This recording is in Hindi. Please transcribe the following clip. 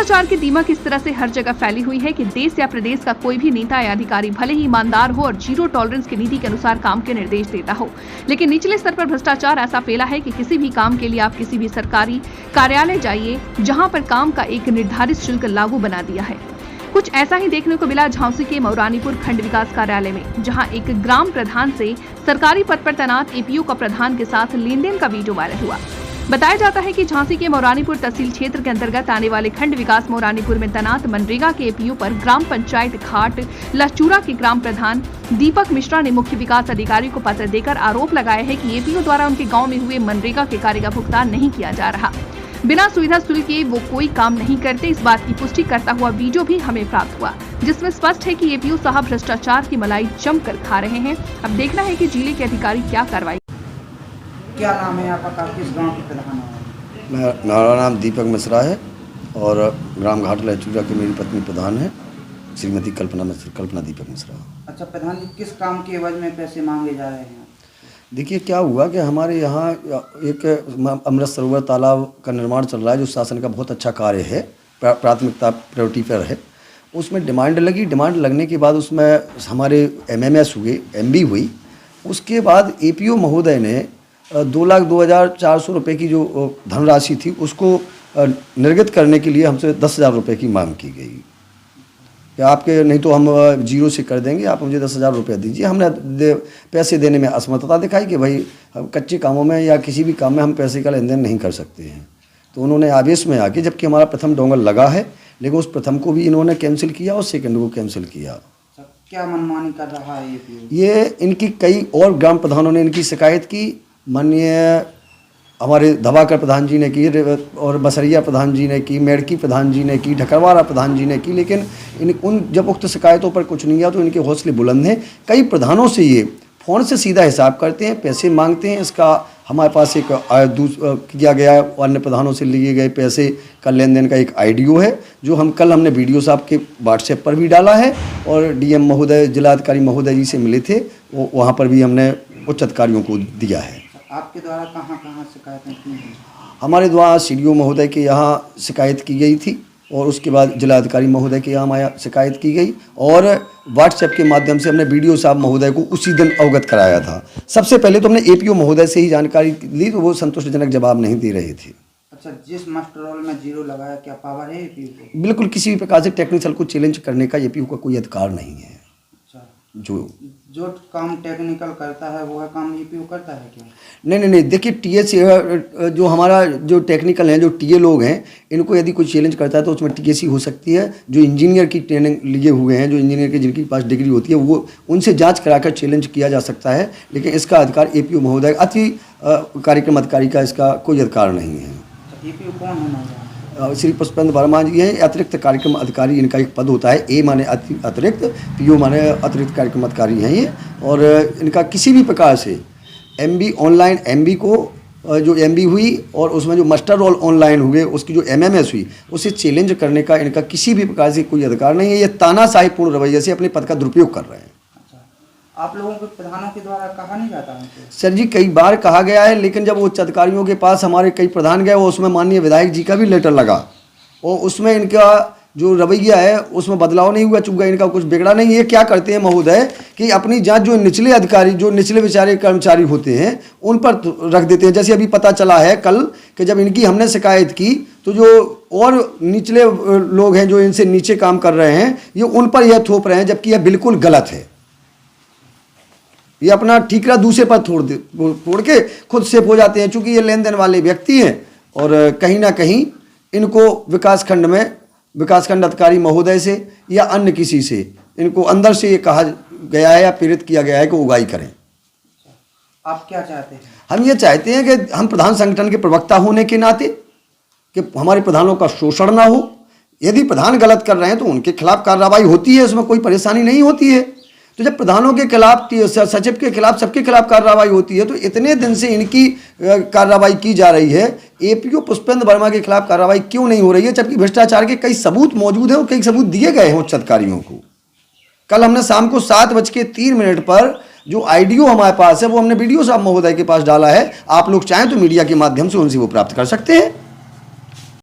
भ्रष्टाचार की दीमक इस तरह से हर जगह फैली हुई है कि देश या प्रदेश का कोई भी नेता या अधिकारी भले ही ईमानदार हो और जीरो टॉलरेंस की नीति के अनुसार काम के निर्देश देता हो, लेकिन निचले स्तर पर भ्रष्टाचार ऐसा फैला है कि किसी भी काम के लिए आप किसी भी सरकारी कार्यालय जाइए, जहां पर काम का एक निर्धारित शुल्क लागू बना दिया है। कुछ ऐसा ही देखने को मिला झांसी के मौरानीपुर खंड विकास कार्यालय में, जहां एक ग्राम प्रधान से सरकारी पद पर तैनात एपीओ का प्रधान के साथ लेन देन का वीडियो वायरल हुआ। बताया जाता है कि झांसी के मौरानीपुर तहसील क्षेत्र के अंतर्गत आने वाले खंड विकास मौरानीपुर में तैनात मनरेगा के एपीओ पर ग्राम पंचायत घाट लचूरा के ग्राम प्रधान दीपक मिश्रा ने मुख्य विकास अधिकारी को पत्र देकर आरोप लगाया है कि एपीओ द्वारा उनके गांव में हुए मनरेगा के कार्य का भुगतान नहीं किया जा रहा। बिना सुविधा शुल्क के वो कोई काम नहीं करते। इस बात की पुष्टि करता हुआ वीडियो भी हमें प्राप्त हुआ, जिसमें स्पष्ट है कि एपीओ साहब भ्रष्टाचार की मलाई जमकर खा रहे हैं। अब देखना है कि जिले के अधिकारी क्या कार्रवाई। क्या नाम है आपका, किस गांव के प्रधान हैं? मेरा नाम दीपक मिश्रा है और ग्राम घाट लचूरा की मेरी पत्नी प्रधान है, श्रीमती कल्पना दीपक मिश्रा। अच्छा प्रधान जी, किस काम के एवज में पैसे मांगे जा रहे हैं? देखिए क्या हुआ कि हमारे यहाँ एक अमृत सरोवर तालाब का निर्माण चल रहा है, जो शासन का बहुत अच्छा कार्य है, प्राथमिकता प्रायोरिटी पर है। उसमें डिमांड लगी, डिमांड लगने के बाद उसमें हमारे एमएमएस हुए, एमबी हुई। उसके बाद एपीओ महोदय ने 2,02,400 रुपये की जो धनराशि थी उसको निर्गत करने के लिए हमसे 10,000 रुपये की मांग की गई कि आपके नहीं तो हम जीरो से कर देंगे, आप मुझे 10,000 रुपये दीजिए। हमने पैसे देने में असमर्थता दिखाई कि भाई कच्चे कामों में या किसी भी काम में हम पैसे का लेन देन नहीं कर सकते हैं। तो उन्होंने आवेश में आके, जबकि हमारा प्रथम डोंगल लगा है, लेकिन उस प्रथम को भी इन्होंने कैंसिल किया और सेकंड को कैंसिल किया। क्या मनमानी कर रहा है ये? इनकी कई और ग्राम प्रधानों ने इनकी शिकायत की, माननीय हमारे धवाकर प्रधान जी ने की और बसरिया प्रधान जी ने की, मेड़की प्रधान जी ने की, ढकरवारा प्रधान जी ने की, लेकिन जब उक्त शिकायतों पर कुछ नहीं आया तो इनके हौसले बुलंद हैं। कई प्रधानों से ये फ़ोन से सीधा हिसाब करते हैं, पैसे मांगते हैं। इसका हमारे पास एक किया गया अन्य प्रधानों से लिए गए पैसे का लेन देन का एक आइडियो है, जो हमने वीडियो साहब के व्हाट्सएप पर भी डाला है और डीएम महोदय, जिलाधिकारी महोदय जी से मिले थे, वहाँ पर भी हमने उच्च अधिकारियों को दिया है। आपके द्वारा कहाँ शिकायतें की हैं? हमारे द्वारा सीडीओ महोदय के यहाँ शिकायत की गई थी और उसके बाद जिलाधिकारी महोदय के यहाँ शिकायत की गई और व्हाट्सएप के माध्यम से हमने बीडीओ साहब महोदय को उसी दिन अवगत कराया था। सबसे पहले तो हमने एपीओ महोदय से ही जानकारी ली, तो वो संतोषजनक जवाब नहीं दे रहे थे। अच्छा, जिस मास्टर रोल में जीरो लगाया, क्या पावर है एपीओ को? बिल्कुल, किसी भी प्रकार से टेक्निकल को चैलेंज करने का एपीओ का कोई अधिकार नहीं है। जो काम टेक्निकल करता है वो है काम ईपीओ करता है क्या? नहीं, देखिए टीएस जो हमारा जो टेक्निकल हैं, जो टीए लोग हैं, इनको यदि कोई चैलेंज करता है तो उसमें टीएसी हो सकती है। जो इंजीनियर की ट्रेनिंग लिए हुए हैं, जो इंजीनियर के जिनके पास डिग्री होती है, वो उनसे जांच कराकर चैलेंज किया जा सकता है, लेकिन इसका अधिकार एपीओ महोदय अति कार्यक्रम अधिकारी का इसका कोई अधिकार नहीं है। एपीओ कौन होना है? श्री पुष्पेंद्र वर्मा जी हैं, अतिरिक्त कार्यक्रम अधिकारी इनका एक पद होता है। ए माने अतिरिक्त, पीओ माने अतिरिक्त कार्यक्रम अधिकारी हैं ये। और इनका किसी भी प्रकार से एमबी ऑनलाइन एमबी को जो एमबी हुई और उसमें जो मास्टर रोल ऑनलाइन हुए, उसकी जो एमएमएस हुई, उसे चैलेंज करने का इनका किसी भी प्रकार से कोई अधिकार नहीं है। ये तानाशाहीपूर्ण रवैये से अपने पद का दुरुपयोग कर रहे हैं। आप लोगों के प्रधानों के द्वारा कहा नहीं जाता है? सर जी, कई बार कहा गया है, लेकिन जब उच्च अधिकारियों के पास हमारे कई प्रधान गए, वो उसमें माननीय विधायक जी का भी लेटर लगा और उसमें इनका जो रवैया है उसमें बदलाव नहीं हुआ, चूंकि इनका कुछ बिगड़ा नहीं। ये क्या करते हैं महोदय कि अपनी जांच जो निचले अधिकारी, जो निचले बेचारे कर्मचारी होते हैं, उन पर रख देते हैं। जैसे अभी पता चला है कल कि जब इनकी हमने शिकायत की तो जो और निचले लोग हैं जो इनसे नीचे काम कर रहे हैं, ये उन पर यह थोप रहे हैं, जबकि यह बिल्कुल गलत है। ये अपना ठीकरा दूसरे पर छोड़ के खुद सेफ हो जाते हैं, चूंकि ये लेन देन वाले व्यक्ति हैं और कहीं ना कहीं इनको विकासखंड अधिकारी महोदय से या अन्य किसी से इनको अंदर से ये कहा गया है या प्रेरित किया गया है कि उगाई करें। आप क्या चाहते हैं? हम ये चाहते हैं कि हम प्रधान संगठन के प्रवक्ता होने के नाते कि हमारे प्रधानों का शोषण ना हो। यदि प्रधान गलत कर रहे हैं तो उनके खिलाफ कार्रवाई होती है, उसमें कोई परेशानी नहीं होती है। तो जब प्रधानों के खिलाफ, सचिव के खिलाफ, सबके खिलाफ कार्रवाई होती है, तो इतने दिन से इनकी कार्रवाई की जा रही है, एपीओ पुष्पेंद्र वर्मा के खिलाफ कार्रवाई क्यों नहीं हो रही है? जबकि भ्रष्टाचार के कई सबूत मौजूद हैं और कई सबूत दिए गए हैं उच्च अधिकारियों को। कल हमने शाम को 7:03 पर जो आइडियो हमारे पास है वो हमने बीडीओ साहब महोदय के पास डाला है। आप लोग चाहें तो मीडिया के माध्यम से उनसे वो प्राप्त कर सकते हैं।